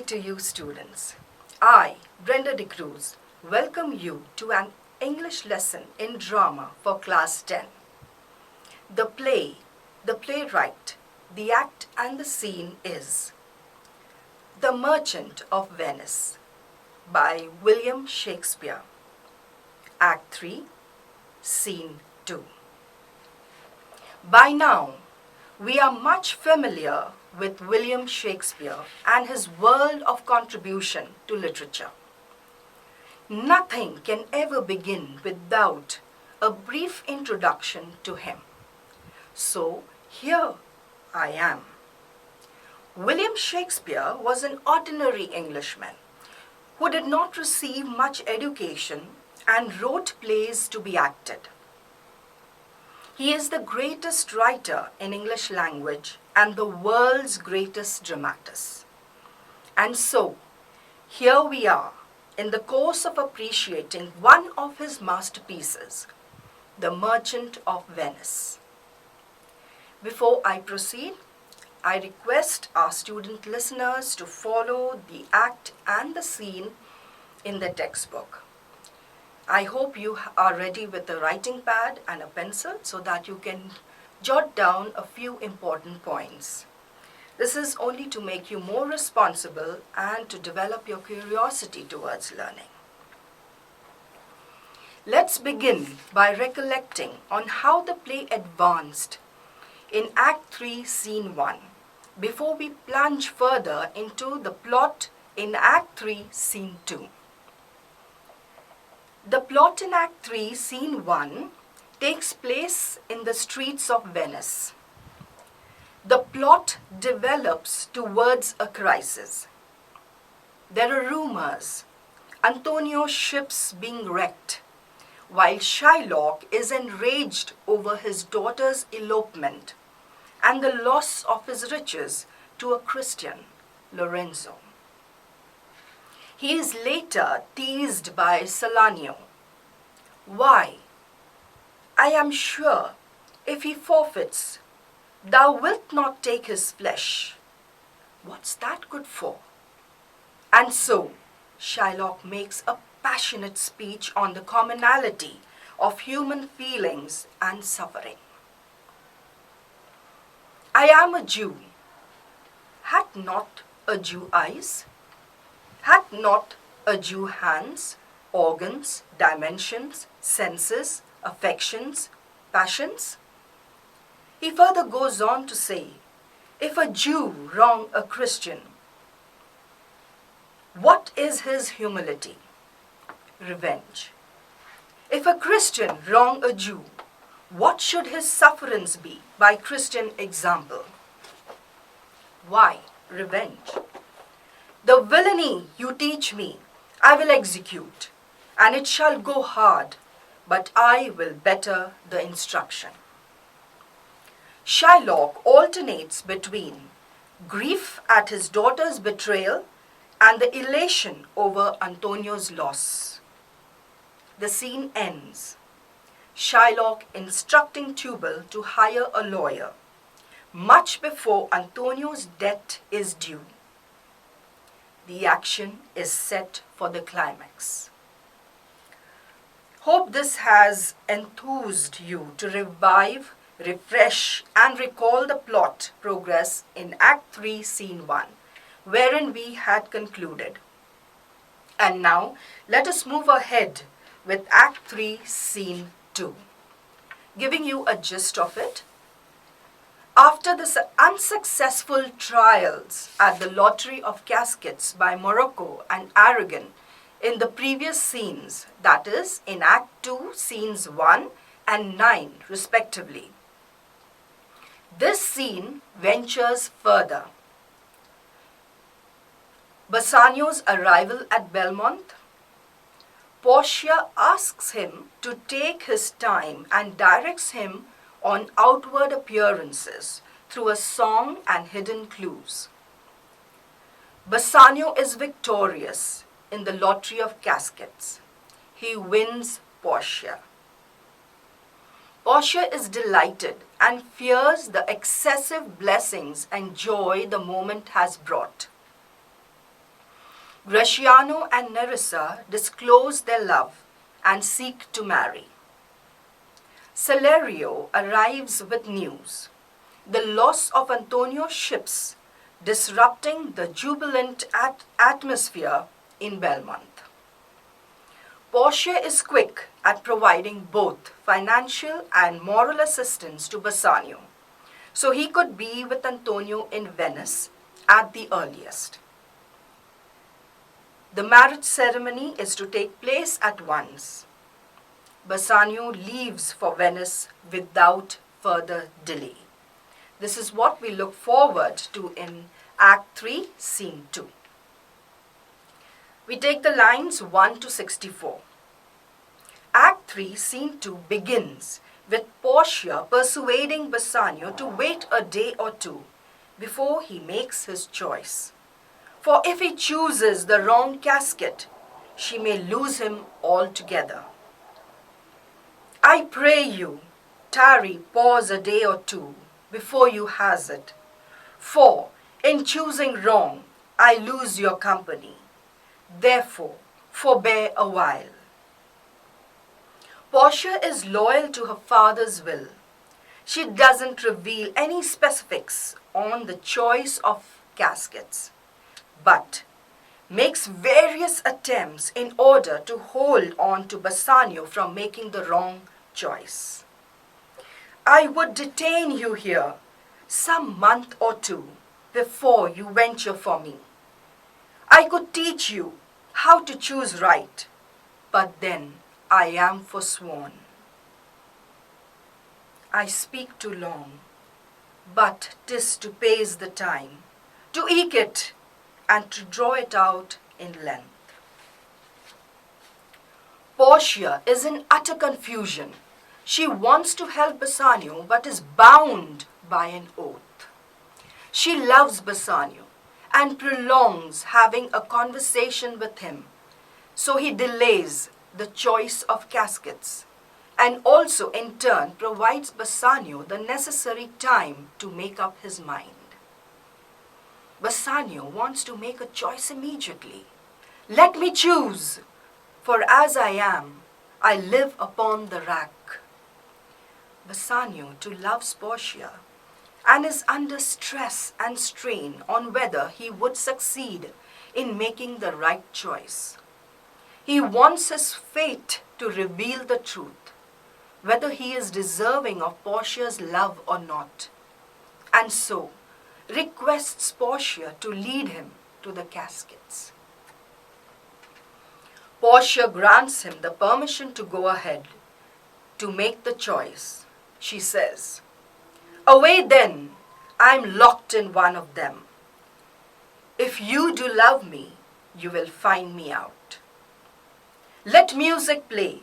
to you, students. I, Brenda De Cruz, welcome you to an English lesson in drama for class 10. The play, the playwright, the act and the scene is The Merchant of Venice by William Shakespeare. Act 3, Scene 2. By now, we are much familiar with William Shakespeare and his world of contribution to literature. Nothing can ever begin without a brief introduction to him. So, here I am. William Shakespeare was an ordinary Englishman who did not receive much education and wrote plays to be acted. He is the greatest writer in English language and the world's greatest dramatist. And so, here we are in the course of appreciating one of his masterpieces, The Merchant of Venice. Before I proceed, I request our student listeners to follow the act and the scene in the textbook. I hope you are ready with a writing pad and a pencil so that you can jot down a few important points. This is only to make you more responsible and to develop your curiosity towards learning. Let's begin by recollecting on how the play advanced in Act 3, Scene 1, before we plunge further into the plot in Act 3, Scene 2. The plot in Act 3, Scene 1 takes place in the streets of Venice. The plot develops towards a crisis. There are rumors, Antonio's ships being wrecked, while Shylock is enraged over his daughter's elopement and the loss of his riches to a Christian, Lorenzo. He is later teased by Salanio. Why? I am sure if he forfeits, thou wilt not take his flesh. What's that good for? And so, Shylock makes a passionate speech on the commonality of human feelings and suffering. I am a Jew. Hath not a Jew eyes? Hath not a Jew hands, organs, dimensions, senses, affections, passions? He further goes on to say, if a Jew wrong a Christian, what is his humility? Revenge. If a Christian wrong a Jew, what should his sufferance be by Christian example? Why? Revenge. The villainy you teach me, I will execute, and it shall go hard, but I will better the instruction. Shylock alternates between grief at his daughter's betrayal and the elation over Antonio's loss. The scene ends. Shylock instructing Tubal to hire a lawyer, much before Antonio's debt is due. The action is set for the climax. Hope this has enthused you to revive, refresh and recall the plot progress in Act 3, Scene 1, wherein we had concluded. And now let us move ahead with Act 3, Scene 2. Giving you a gist of it. After the unsuccessful trials at the Lottery of Caskets by Morocco and Aragon in the previous scenes, that is, in Act 2, Scenes 1 and 9 respectively, this scene ventures further. Bassanio's arrival at Belmont. Portia asks him to take his time and directs him on outward appearances through a song and hidden clues. Bassanio is victorious in the Lottery of Caskets. He wins Portia. Portia is delighted and fears the excessive blessings and joy the moment has brought. Gratiano and Nerissa disclose their love and seek to marry. Salerio arrives with news: the loss of Antonio's ships disrupting the jubilant atmosphere in Belmont. Portia is quick at providing both financial and moral assistance to Bassanio, so he could be with Antonio in Venice at the earliest. The marriage ceremony is to take place at once. Bassanio leaves for Venice without further delay. This is what we look forward to in Act 3, Scene 2. We take the lines 1 to 64. Act 3, Scene 2 begins with Portia persuading Bassanio to wait a day or two before he makes his choice. For if he chooses the wrong casket, she may lose him altogether. I pray you, tarry, pause a day or two before you hazard. For in choosing wrong, I lose your company. Therefore, forbear a while. Portia is loyal to her father's will. She doesn't reveal any specifics on the choice of caskets, but makes various attempts in order to hold on to Bassanio from making the wrong choice. I would detain you here some month or two before you venture for me. I could teach you how to choose right, but then I am forsworn. I speak too long, but 'tis to pace the time, to eke it, and to draw it out in length. Portia is in utter confusion. She wants to help Bassanio, but is bound by an oath. She loves Bassanio and prolongs having a conversation with him, so he delays the choice of caskets, and also in turn provides Bassanio the necessary time to make up his mind. Bassanio wants to make a choice immediately. Let me choose, for as I am, I live upon the rack. Bassanio too loves Portia and is under stress and strain on whether he would succeed in making the right choice. He wants his fate to reveal the truth, whether he is deserving of Portia's love or not, and so requests Portia to lead him to the caskets. Portia grants him the permission to go ahead to make the choice. She says, "Away then, I'm locked in one of them. If you do love me, you will find me out. Let music play,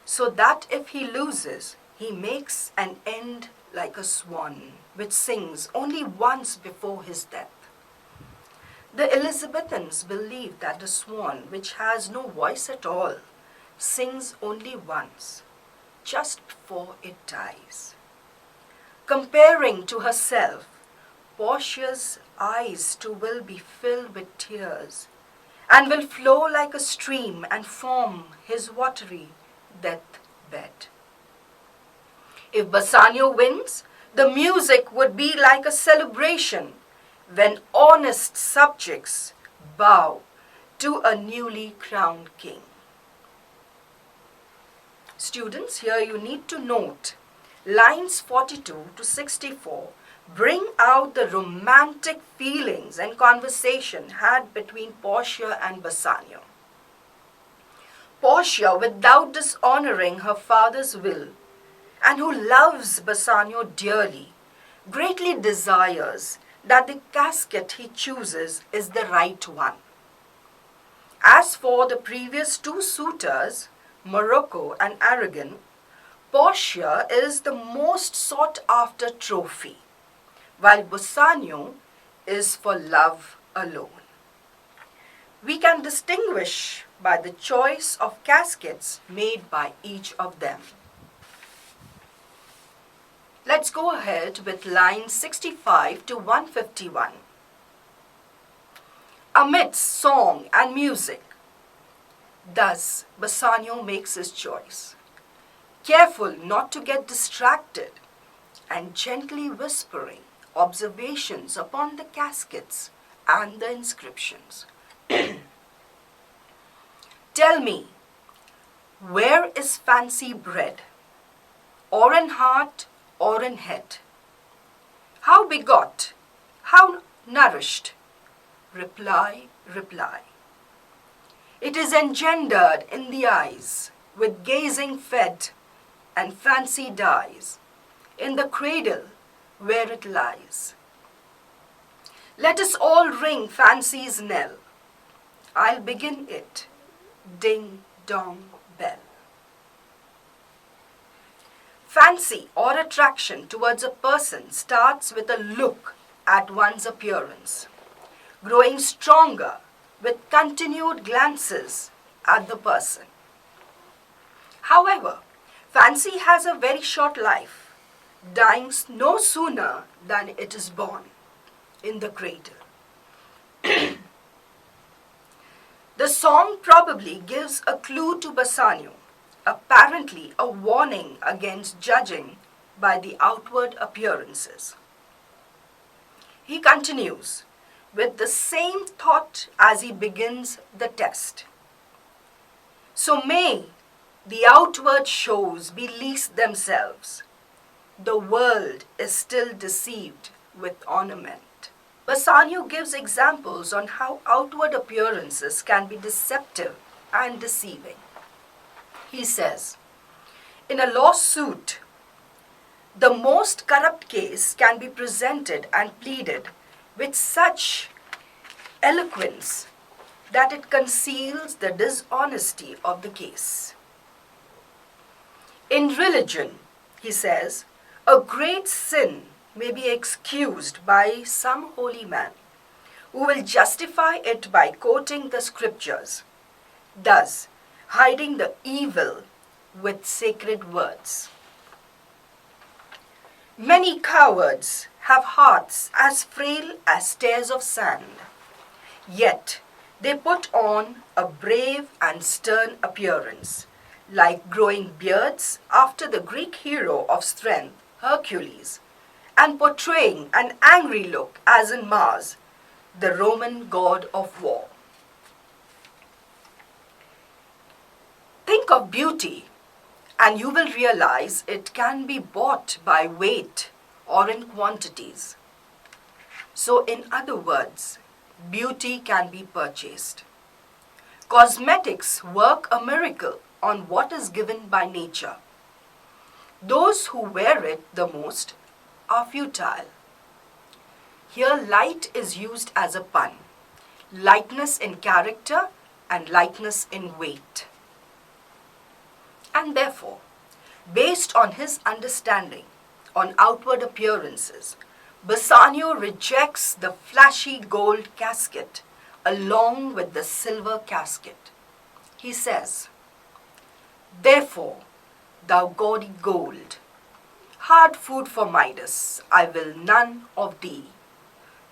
so that if he loses, he makes an end like a swan, which sings only once before his death." The Elizabethans believe that the swan, which has no voice at all, sings only once, just before it dies. Comparing to herself, Portia's eyes too will be filled with tears, and will flow like a stream and form his watery death-bed. If Bassanio wins, the music would be like a celebration when honest subjects bow to a newly crowned king. Students, here you need to note lines 42 to 64 bring out the romantic feelings and conversation had between Portia and Bassanio. Portia, without dishonoring her father's will, and who loves Bassanio dearly, greatly desires that the casket he chooses is the right one. As for the previous two suitors, Morocco and Aragon, Portia is the most sought after trophy, while Bassanio is for love alone. We can distinguish by the choice of caskets made by each of them. Let's go ahead with lines 65 to 151. amidst song and music. Thus, Bassanio makes his choice, careful not to get distracted and gently whispering observations upon the caskets and the inscriptions. Tell me, where is fancy bred, or in heart, or in head? How begot, how nourished? Reply, reply. It is engendered in the eyes, with gazing fed, and fancy dies in the cradle where it lies. Let us all ring fancy's knell. I'll begin it, ding dong bell. Fancy or attraction towards a person starts with a look at one's appearance, growing stronger with continued glances at the person. However, fancy has a very short life, dying no sooner than it is born in the cradle. The song probably gives a clue to Bassanio, apparently a warning against judging by the outward appearances. He continues with the same thought as he begins the test. So may the outward shows belease themselves. The world is still deceived with ornament. Bassanio gives examples on how outward appearances can be deceptive and deceiving. He says, in a lawsuit, the most corrupt case can be presented and pleaded with such eloquence that it conceals the dishonesty of the case. In religion, he says, a great sin may be excused by some holy man who will justify it by quoting the scriptures, thus hiding the evil with sacred words. Many cowards have hearts as frail as stairs of sand, yet they put on a brave and stern appearance, like growing beards after the Greek hero of strength, Hercules, and portraying an angry look as in Mars, the Roman god of war. Think of beauty, and you will realize it can be bought by weight or in quantities. So, in other words, beauty can be purchased. Cosmetics work a miracle on what is given by nature. Those who wear it the most are futile. Here, light is used as a pun. Lightness in character and lightness in weight. And therefore, based on his understanding on outward appearances, Bassanio rejects the flashy gold casket along with the silver casket. He says, therefore, thou gaudy gold, hard food for Midas, I will none of thee,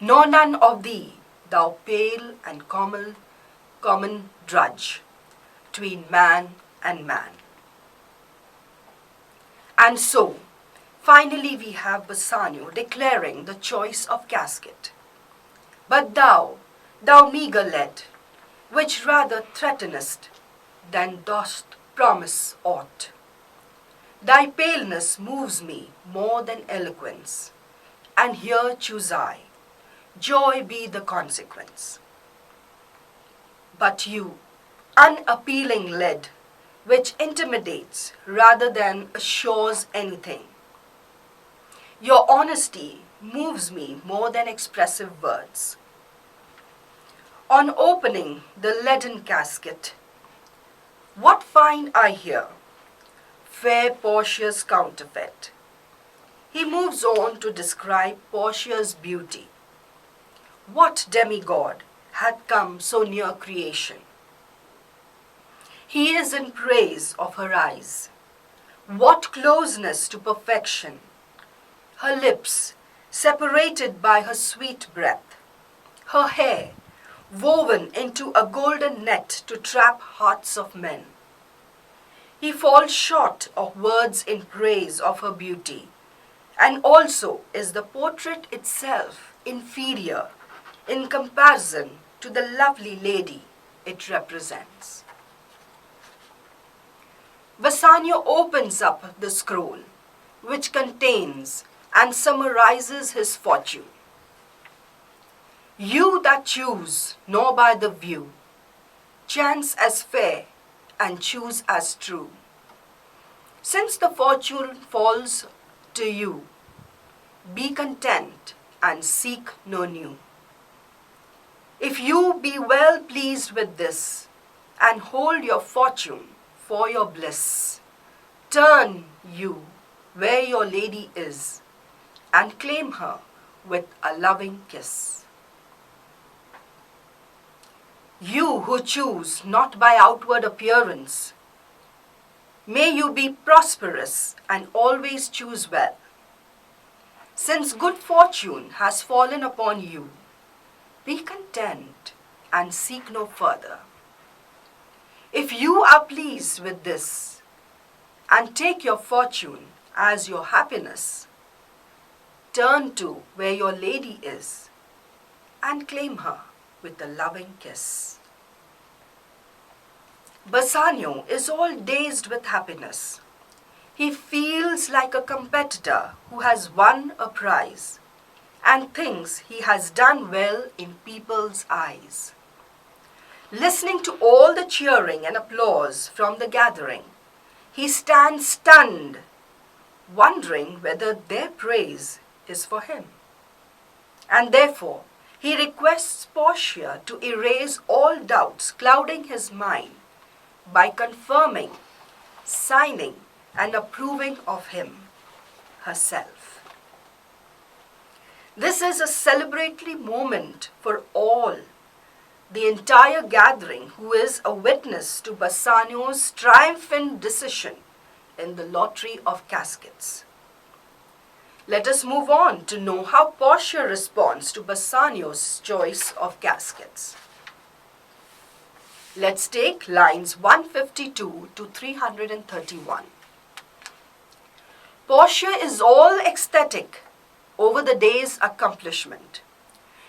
nor none of thee, thou pale and common drudge, tween man and man. And so, finally we have Bassanio declaring the choice of casket. But thou meagre lead, which rather threatenest than dost promise aught, thy paleness moves me more than eloquence, and here choose I, joy be the consequence. But you, unappealing lead, which intimidates rather than assures anything, your honesty moves me more than expressive words. On opening the leaden casket, what find I here? Fair Portia's counterfeit. He moves on to describe Portia's beauty. What demigod had come so near creation? He is in praise of her eyes. What closeness to perfection! Her lips, separated by her sweet breath. Her hair, woven into a golden net to trap hearts of men. He falls short of words in praise of her beauty, and also is the portrait itself inferior in comparison to the lovely lady it represents. Bassanio opens up the scroll, which contains and summarizes his fortune. You that choose, nor by the view, chance as fair and choose as true. Since the fortune falls to you, be content and seek no new. If you be well pleased with this, and hold your fortune for your bliss, turn you where your lady is, and claim her with a loving kiss. You who choose not by outward appearance, may you be prosperous and always choose well. Since good fortune has fallen upon you, be content and seek no further. If you are pleased with this, and take your fortune as your happiness, turn to where your lady is, and claim her with a loving kiss. Bassanio is all dazed with happiness. He feels like a competitor who has won a prize and thinks he has done well in people's eyes. Listening to all the cheering and applause from the gathering, he stands stunned, wondering whether their praise is for him. And therefore, he requests Portia to erase all doubts clouding his mind by confirming, signing, and approving of him herself. This is a celebratory moment for all, the entire gathering, who is a witness to Bassanio's triumphant decision in the lottery of caskets. Let us move on to know how Portia responds to Bassanio's choice of caskets. Let's take lines 152 to 331. Portia is all ecstatic over the day's accomplishment.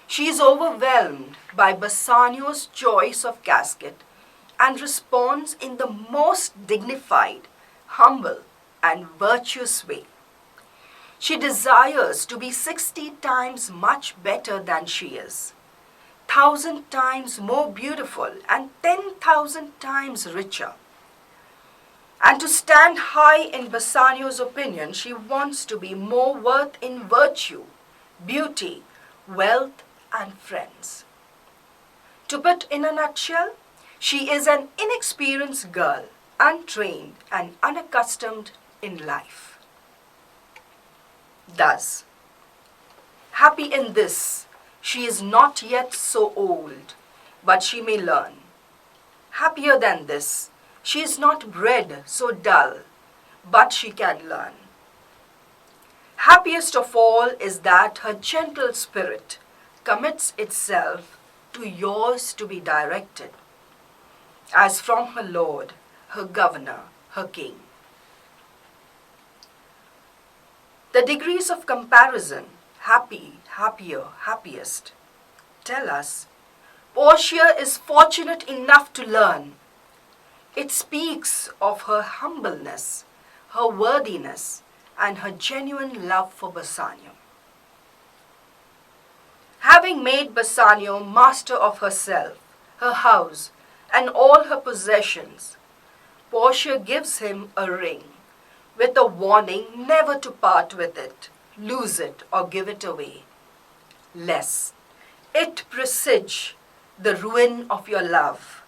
She is overwhelmed by Bassanio's choice of casket and responds in the most dignified, humble, and virtuous way. She desires to be 60 times much better than she is, 1,000 times more beautiful, and 10,000 times richer. And to stand high in Bassanio's opinion, she wants to be more worth in virtue, beauty, wealth, and friends. To put in a nutshell, she is an inexperienced girl, untrained and unaccustomed in life. Thus, happy in this, she is not yet so old, but she may learn. Happier than this, she is not bred so dull, but she can learn. Happiest of all is that her gentle spirit commits itself to yours to be directed, as from her lord, her governor, her king. The degrees of comparison, happy, happier, happiest, tell us Portia is fortunate enough to learn. It speaks of her humbleness, her worthiness, and her genuine love for Bassanio. Having made Bassanio master of herself, her house, and all her possessions, Portia gives him a ring, with a warning never to part with it, lose it, or give it away, lest it presage the ruin of your love,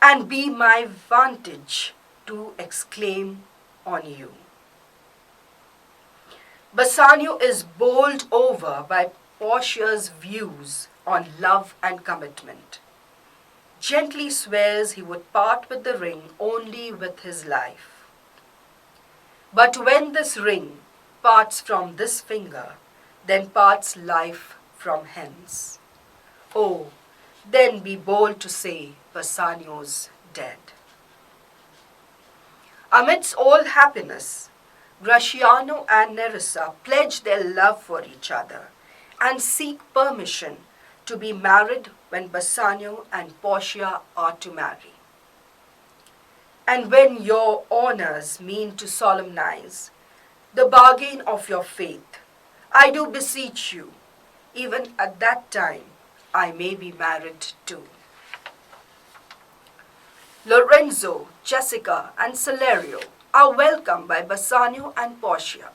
and be my vantage to exclaim on you. Bassanio is bowled over by Portia's views on love and commitment. Gently swears he would part with the ring only with his life. But when this ring parts from this finger, then parts life from hence. Oh, then be bold to say Bassanio's dead. Amidst all happiness, Gratiano and Nerissa pledge their love for each other and seek permission to be married when Bassanio and Portia are to marry. And when your honors mean to solemnize the bargain of your faith, I do beseech you, even at that time I may be married too. Lorenzo, Jessica, and Salerio are welcomed by Bassanio and Portia.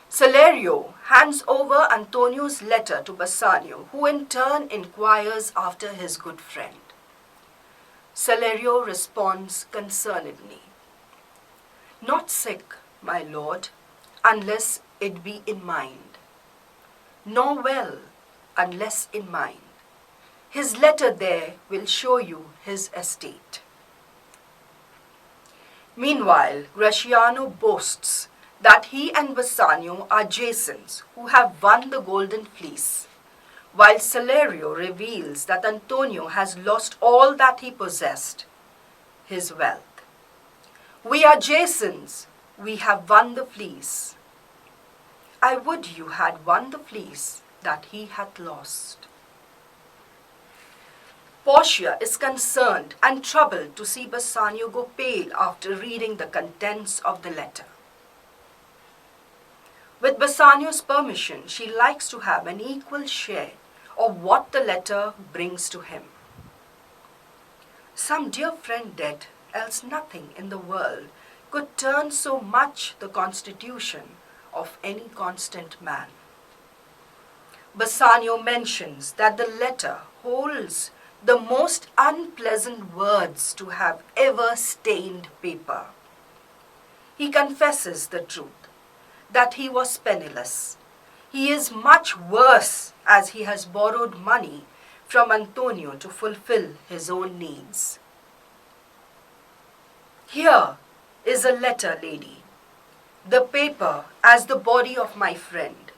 Salerio hands over Antonio's letter to Bassanio, who in turn inquires after his good friend. Salerio responds concernedly, "Not sick, my lord, unless it be in mind, nor well, unless in mind. His letter there will show you his estate." Meanwhile, Gratiano boasts that he and Bassanio are Jasons who have won the golden fleece, while Salerio reveals that Antonio has lost all that he possessed, his wealth. "We are Jasons, we have won the fleece. I would you had won the fleece that he hath lost." Portia is concerned and troubled to see Bassanio go pale after reading the contents of the letter. With Bassanio's permission, she likes to have an equal share of what the letter brings to him. "Some dear friend dead, else nothing in the world could turn so much the constitution of any constant man." Bassanio mentions that the letter holds the most unpleasant words to have ever stained paper. He confesses the truth, that he was penniless. He is much worse as he has borrowed money from Antonio to fulfill his own needs. "Here is a letter, lady, the paper as the body of my friend,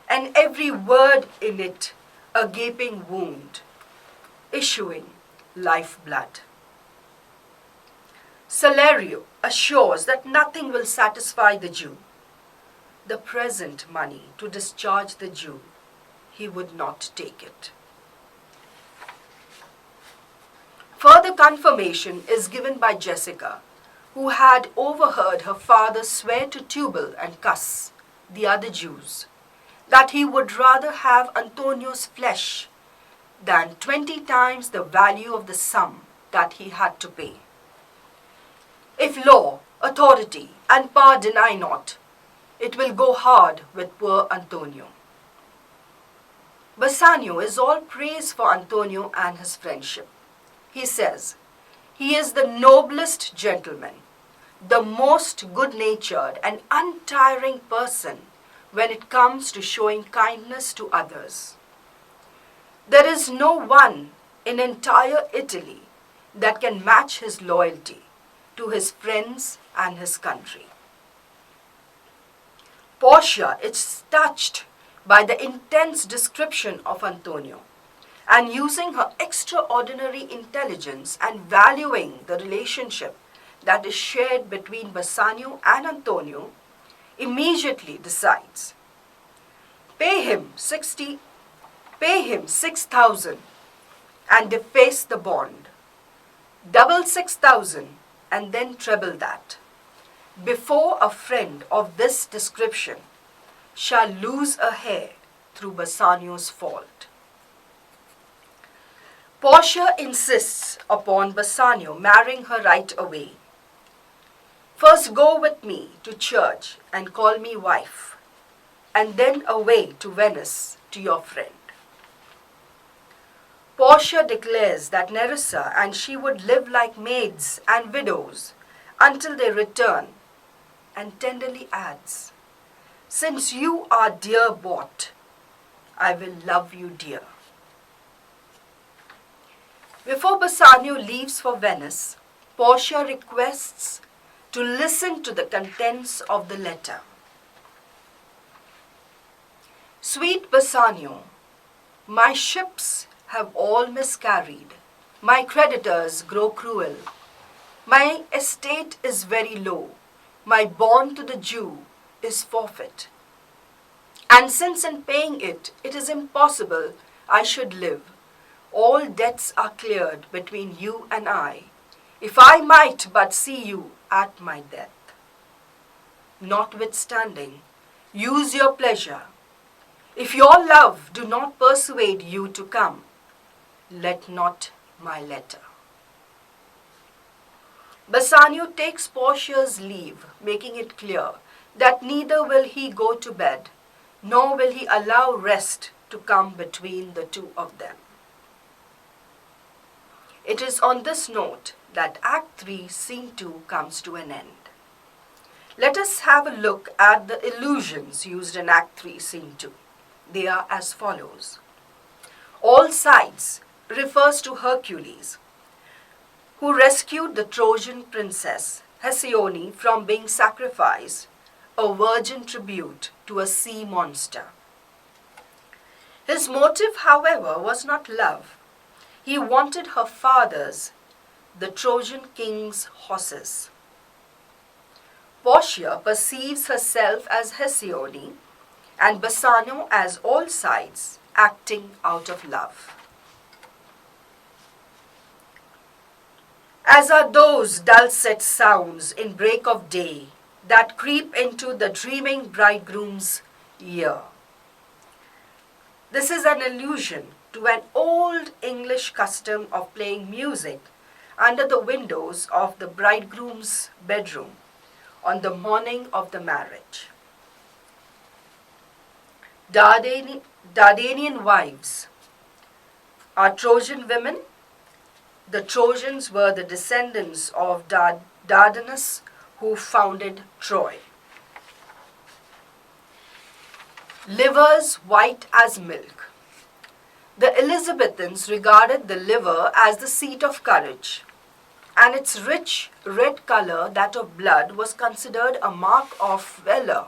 and every word in it a gaping wound, issuing lifeblood." Salerio assures that nothing will satisfy the Jew. The present money to discharge the Jew, he would not take it. Further confirmation is given by Jessica, who had overheard her father swear to Tubal and Cus, the other Jews, that he would rather have Antonio's flesh than 20 times the value of the sum that he had to pay. "If law, authority, and power deny not, it will go hard with poor Antonio." Bassanio is all praise for Antonio and his friendship. He says, "He is the noblest gentleman, the most good-natured and untiring person when it comes to showing kindness to others. There is no one in entire Italy that can match his loyalty to his friends and his country." Portia is touched by the intense description of Antonio, and using her extraordinary intelligence and valuing the relationship that is shared between Bassanio and Antonio, immediately decides, pay him 6,000 and deface the bond, double 6,000 and then treble that, before a friend of this description shall lose a hair through Bassanio's fault. Portia insists upon Bassanio marrying her right away. "First go with me to church and call me wife, and then away to Venice to your friend." Portia declares that Nerissa and she would live like maids and widows until they return, and tenderly adds, "Since you are dear bought, I will love you dear." Before Bassanio leaves for Venice, Portia requests to listen to the contents of the letter. "Sweet Bassanio, My ships have all miscarried. My creditors grow cruel. My estate is very low. My bond to the Jew is forfeit. And since in paying it, it is impossible I should live, all debts are cleared between you and I, if I might but see you at my death. Notwithstanding, use your pleasure. If your love do not persuade you to come, let not my letter. Bassanio takes Portia's leave, making it clear that neither will he go to bed, nor will he allow rest to come between the two of them. It is on this note that Act 3, Scene 2 comes to an end. Let us have a look at the illusions used in Act 3, Scene 2. They are as follows. All sides refers to Hercules, who rescued the Trojan princess Hesione from being sacrificed, a virgin tribute to a sea monster. His motive, however, was not love. He wanted her father's, the Trojan king's horses. Portia perceives herself as Hesione and Bassanio as all sides, acting out of love. As are those dulcet sounds in break of day that creep into the dreaming bridegroom's ear. This is an allusion to an old English custom of playing music under the windows of the bridegroom's bedroom on the morning of the marriage. Dardanian wives are Trojan women. The Trojans were the descendants of Dardanus who founded Troy. Livers white as milk. The Elizabethans regarded the liver as the seat of courage, and its rich red color, that of blood, was considered a mark of valor.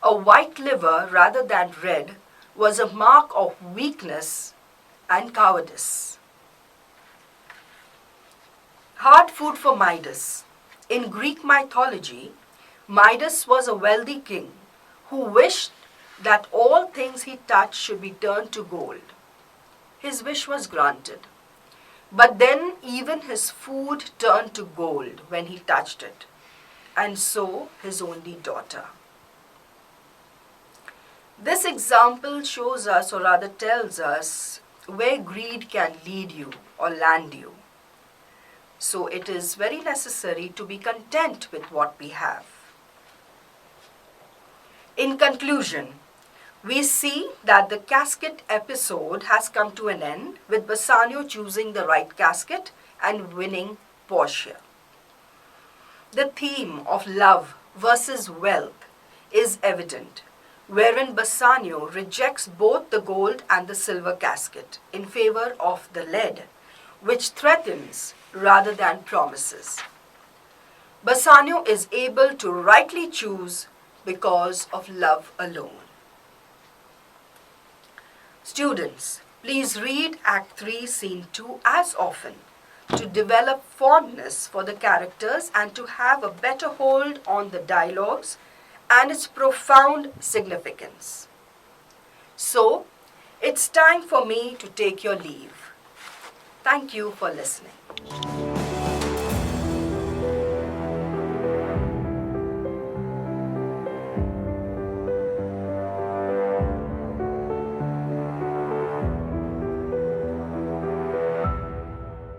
A white liver rather than red was a mark of weakness and cowardice. Hard food for Midas. In Greek mythology, Midas was a wealthy king who wished that all things he touched should be turned to gold. His wish was granted. But then even his food turned to gold when he touched it, and so his only daughter. This example shows us, or rather tells us, where greed can lead you or land you. So it is very necessary to be content with what we have. In conclusion, we see that the casket episode has come to an end with Bassanio choosing the right casket and winning Portia. The theme of love versus wealth is evident, wherein Bassanio rejects both the gold and the silver casket in favor of the lead, which threatens rather than promises. Bassanio is able to rightly choose because of love alone. Students, please read Act 3, Scene 2 as often to develop fondness for the characters and to have a better hold on the dialogues and its profound significance. So, it's time for me to take your leave. Thank you for listening.